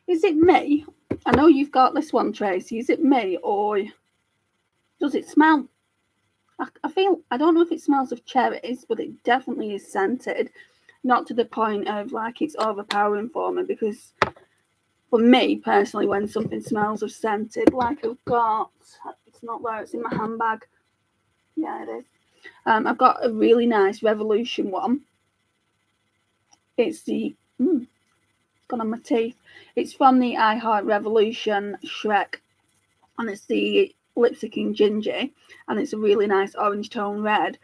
Is it me? I know you've got this one, Tracey. Is it me, or does it smell? I feel, I don't know if it smells of cherries, but it definitely is scented. Not to the point of like it's overpowering for me, because for me personally, when something smells of scented, like I've got, it's not there, it's in my handbag. Yeah, it is. I've got a really nice Revolution one. It's the, it's gone on my teeth. It's from the I Heart Revolution Shrek, and it's the lipstick in ginger, and it's a really nice orange tone red,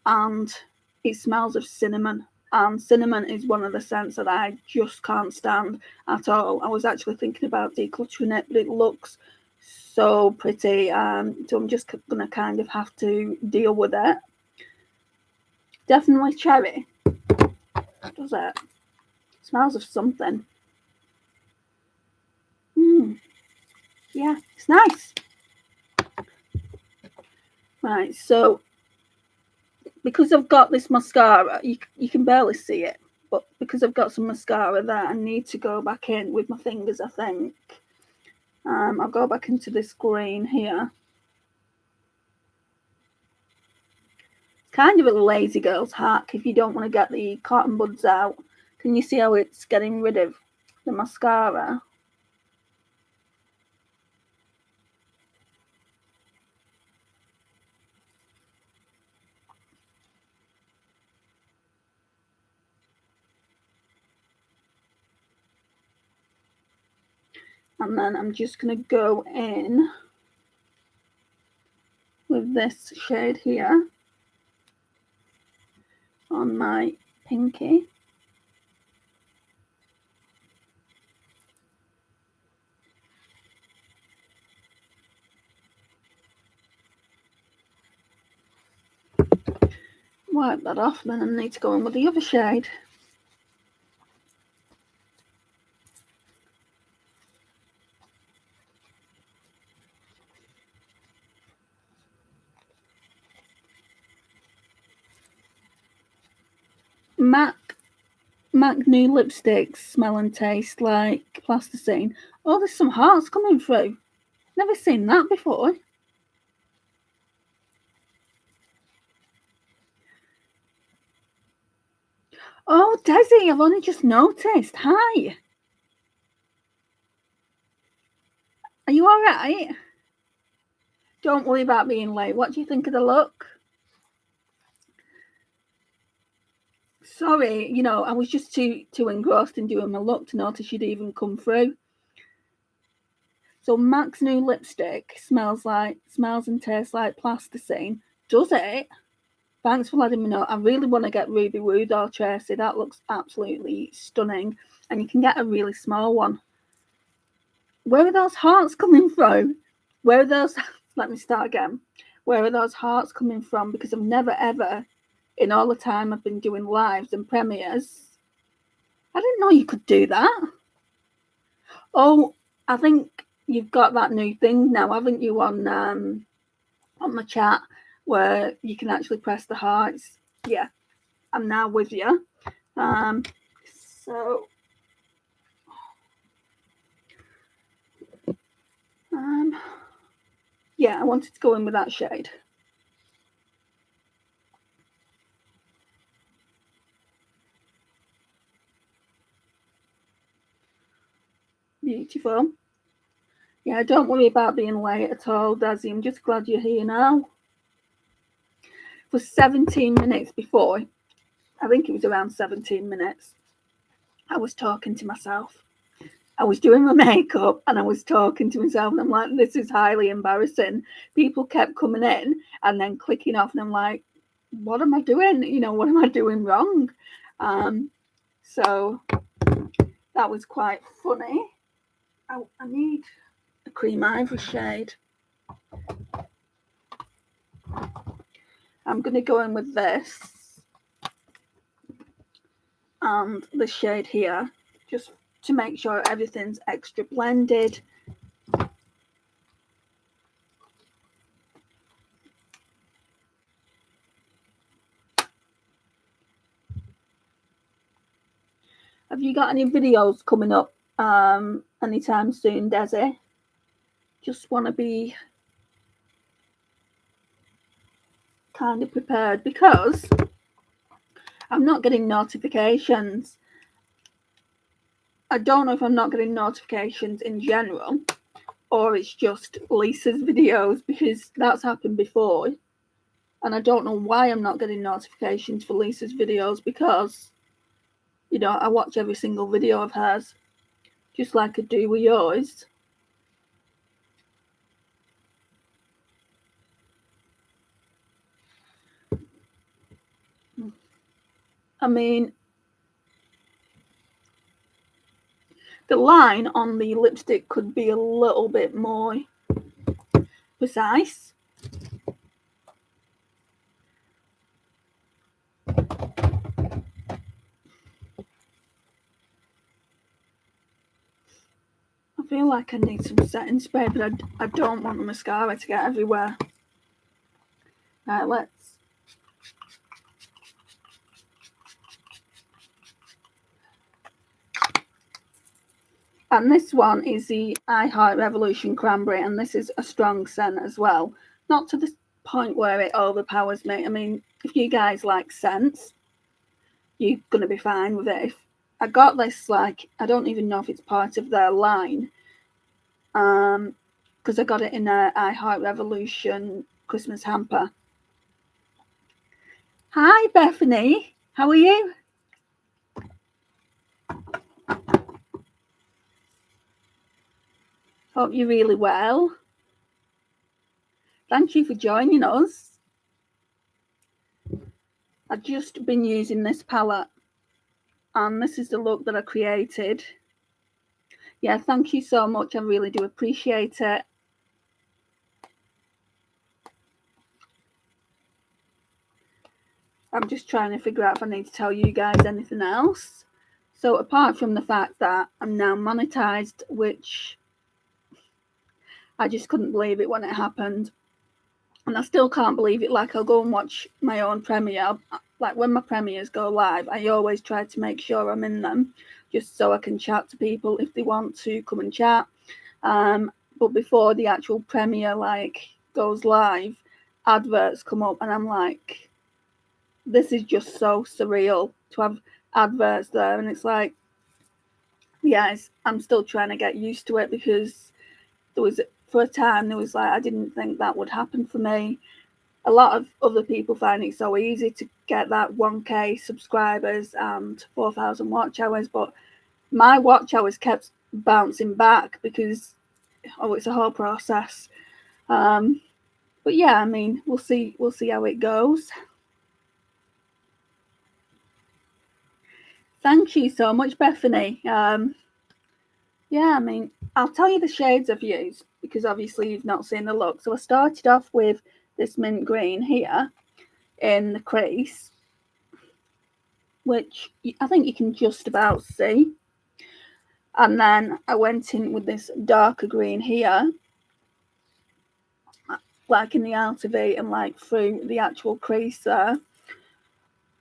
and it smells of cinnamon. And cinnamon is one of the scents that I just can't stand at all. I was actually thinking about decluttering it, but it looks so pretty, so I'm just gonna kind of have to deal with it. Definitely cherry. Does it? Smells of something. Yeah, it's nice. Right, so because I've got this mascara, you can barely see it, but because I've got some mascara there, I need to go back in with my fingers, I think. I'll go back into this green here. Kind of a lazy girl's hack if you don't want to get the cotton buds out. Can you see how it's getting rid of the mascara? And then I'm just going to go in with this shade here on my pinky. Wipe that off, then I need to go in with the other shade. MAC new lipsticks smell and taste like plasticine. Oh, there's some hearts coming through. Never seen that before. Oh, Desi, I've only just noticed. Hi. Are you all right? Don't worry about being late. What do you think of the look? Sorry, you know, I was just too engrossed in doing my look to notice you'd even come through. So MAC's new lipstick smells and tastes like plasticine. Does it? Thanks for letting me know. I really want to get Ruby Woo though, Tracey. That looks absolutely stunning. And you can get a really small one. Where are those hearts coming from? Where are those... Let me start again. Where are those hearts coming from? Because I've never ever, in all the time I've been doing lives and premieres, I didn't know you could do that. Oh, I think you've got that new thing now, haven't you, on my chat, where you can actually press the hearts. Yeah, I'm now with you. So yeah, I wanted to go in with that shade. Beautiful. Yeah, don't worry about being late at all, Dazzy. I'm just glad you're here now. For 17 minutes before, I think it was around 17 minutes, I was talking to myself. I was doing my makeup and I was talking to myself, and I'm like, this is highly embarrassing. People kept coming in and then clicking off, and I'm like, what am I doing? You know, what am I doing wrong? So that was quite funny. I need a cream ivory shade. I'm going to go in with this and the shade here, just to make sure everything's extra blended. Have you got any videos coming up anytime soon, Desi? Just want to be kind of prepared, because I'm not getting notifications. I don't know if I'm not getting notifications in general, or it's just Lisa's videos, because that's happened before. And I don't know why I'm not getting notifications for Lisa's videos, because, you know, I watch every single video of hers, just like I do with yours. I mean, the line on the lipstick could be a little bit more precise. I feel like I need some setting spray, but I don't want the mascara to get everywhere. Right, let's... And this one is the I Heart Revolution Cranberry, and this is a strong scent as well. Not to the point where it overpowers me. I mean, if you guys like scents, you're going to be fine with it. I got this, like, I don't even know if it's part of their line, because I got it in a I Heart Revolution Christmas hamper. Hi, Bethany. How are you? Hope you're really well. Thank you for joining us. I've just been using this palette and this is the look that I created. Yeah, thank you so much. I really do appreciate it. I'm just trying to figure out if I need to tell you guys anything else. So apart from the fact that I'm now monetized, which I just couldn't believe it when it happened. And I still can't believe it. Like, I'll go and watch my own premiere. Like, when my premieres go live, I always try to make sure I'm in them just so I can chat to people if they want to come and chat. But before the actual premiere, like, goes live, adverts come up and I'm like, this is just so surreal to have adverts there. And it's like, yeah, I'm still trying to get used to it because for a time, there was like, I didn't think that would happen for me. A lot of other people find it so easy to get that 1K subscribers and 4,000 watch hours, but my watch hours kept bouncing back because it's a whole process. But yeah, I mean, we'll see how it goes. Thank you so much, Bethany. Yeah, I mean, I'll tell you the shades I've used because obviously you've not seen the look. So I started off with this mint green here in the crease, which I think you can just about see. And then I went in with this darker green here, like in the outer V and like through the actual crease there.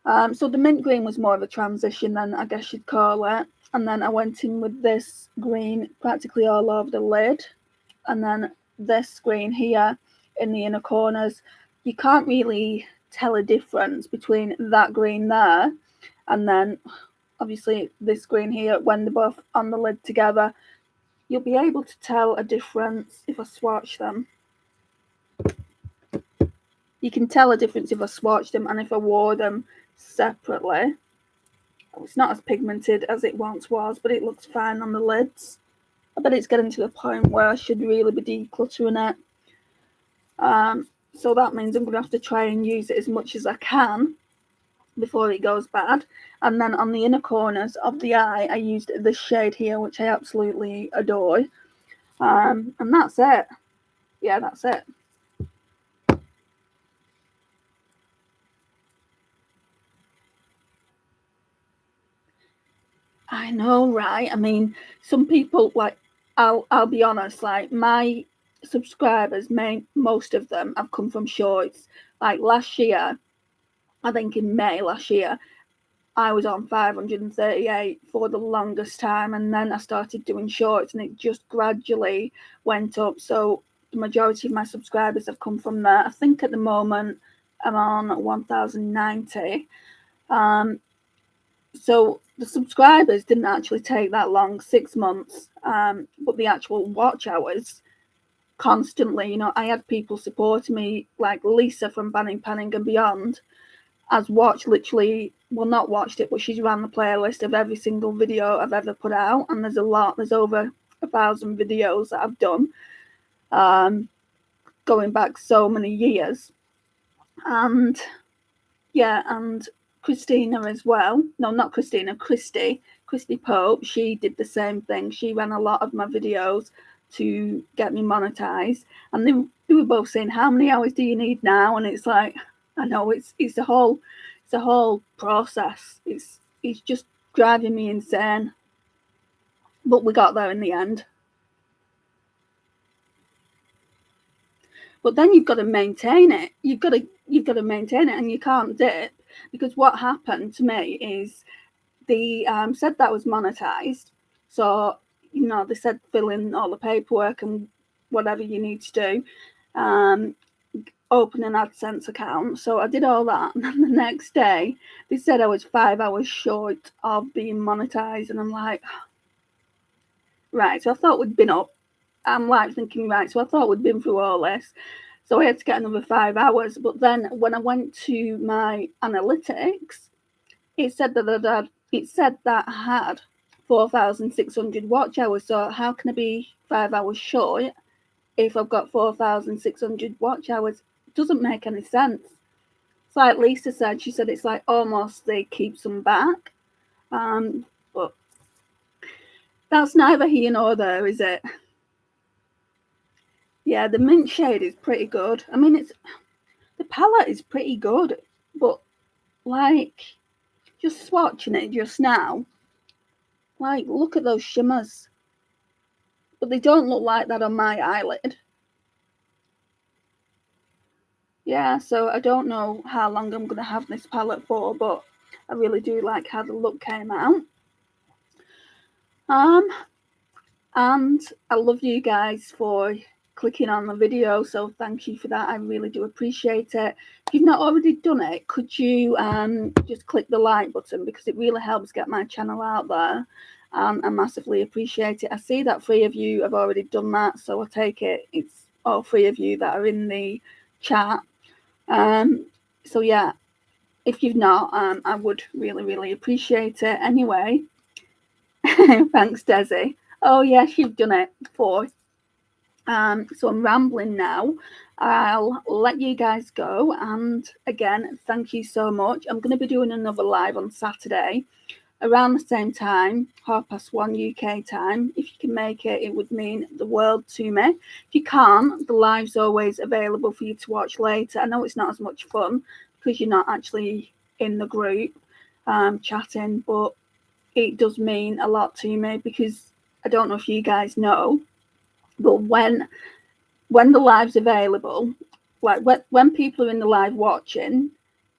So the mint green was more of a transition then, I guess you'd call it. And then I went in with this green practically all over the lid. And then this green here in the inner corners. You can't really tell a difference between that green there and then obviously this green here when they're both on the lid together. You'll be able to tell a difference if I swatch them. You can tell a difference if I swatch them and if I wore them separately. It's not as pigmented as it once was, but it looks fine on the lids. I bet it's getting to the point where I should really be decluttering it. So that means I'm going to have to try and use it as much as I can before it goes bad. And then on the inner corners of the eye, I used this shade here, which I absolutely adore. And that's it. Yeah, that's it. I know, right? I mean, some people like I'll be honest, like my subscribers, most of them have come from shorts. Like last year, I think in May last year, I was on 538 for the longest time, and then I started doing shorts, and it just gradually went up. So the majority of my subscribers have come from there. I think at the moment I'm on 1,090. So the subscribers didn't actually take that long, 6 months, but the actual watch hours constantly, you know, I had people supporting me like Lisa from Banning Panning and Beyond has watched literally, well, not watched it, but she's ran the playlist of every single video I've ever put out, and there's a lot. There's over 1,000 videos that I've done, going back so many years. And yeah, and Christina as well. No, not Christina, Christy Pope. She did the same thing. She ran a lot of my videos to get me monetized, and they were both saying, "How many hours do you need now?" And it's like, I know it's a whole process. It's just driving me insane. But we got there in the end. But then you've got to maintain it. You've got to maintain it, and you can't dip, because what happened to me is they said that was monetized. So, you know, they said fill in all the paperwork and whatever you need to do. Open an AdSense account. So I did all that. And then the next day, they said I was 5 hours short of being monetized. And I'm like, right. So I thought we'd been up. I'm like thinking, right. So I thought we'd been through all this. So I had to get another 5 hours. But then when I went to my analytics, it said that I had 4,600 watch hours. So how can I be 5 hours short if I've got 4,600 watch hours? It doesn't make any sense. It's like Lisa said, she said it's like almost they keep some back. But that's neither here nor there, is it? Yeah, the mint shade is pretty good. I mean, the palette is pretty good, but like just swatching it just now, like look at those shimmers, but they don't look like that on my eyelid. Yeah, so I don't know how long I'm gonna have this palette for, but I really do like how the look came out. And I love you guys for clicking on the video, so thank you for that. I really do appreciate it. If you've not already done it, could you just click the like button, because it really helps get my channel out there. I massively appreciate it. I see that 3 of you have already done that, so I take it it's all 3 of you that are in the chat. So yeah, if you've not, I would really appreciate it. Anyway, thanks, Desi. Oh yes, you've done it. 4. So I'm rambling now. I'll let you guys go, and again, thank you so much. I'm going to be doing another live on Saturday around the same time, 1:30 UK time. If you can make it, it would mean the world to me. If you can't, the live's always available for you to watch later. I know it's not as much fun because you're not actually in the group chatting, but it does mean a lot to me, because I don't know if you guys know, but when the live's available, like when people are in the live watching,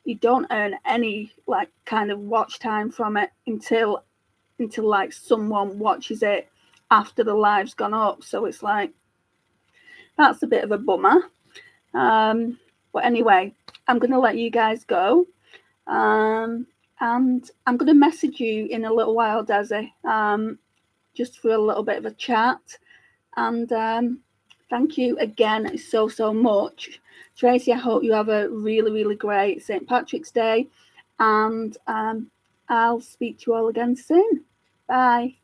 you don't earn any like kind of watch time from it until like someone watches it after the live's gone up. So it's like, that's a bit of a bummer. But anyway, I'm going to let you guys go. And I'm going to message you in a little while, Desi, just for a little bit of a chat. And thank you again so much. Tracey, I hope you have a really great St. Patrick's Day. And I'll speak to you all again soon. Bye.